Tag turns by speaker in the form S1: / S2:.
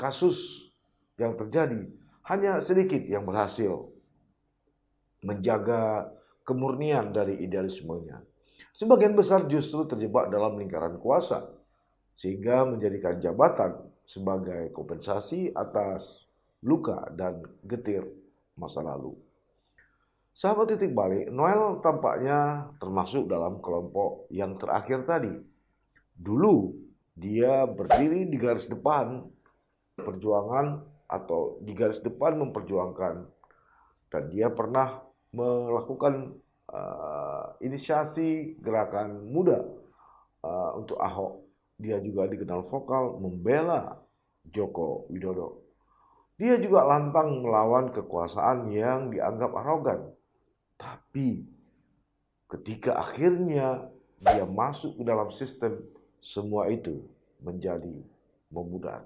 S1: kasus yang terjadi, hanya sedikit yang berhasil menjaga kemurnian dari idealismenya. Sebagian besar justru terjebak dalam lingkaran kuasa, sehingga menjadikan jabatan sebagai kompensasi atas luka dan getir masa lalu. Sahabat titik balik, Noel tampaknya termasuk dalam kelompok yang terakhir tadi. Dulu dia berdiri di garis depan perjuangan atau di garis depan memperjuangkan, dan dia pernah melakukan inisiasi gerakan muda untuk Ahok. Dia juga dikenal vokal membela Joko Widodo. Dia juga lantang melawan kekuasaan yang dianggap arogan. Tapi ketika akhirnya dia masuk ke dalam sistem, semua itu menjadi memudar.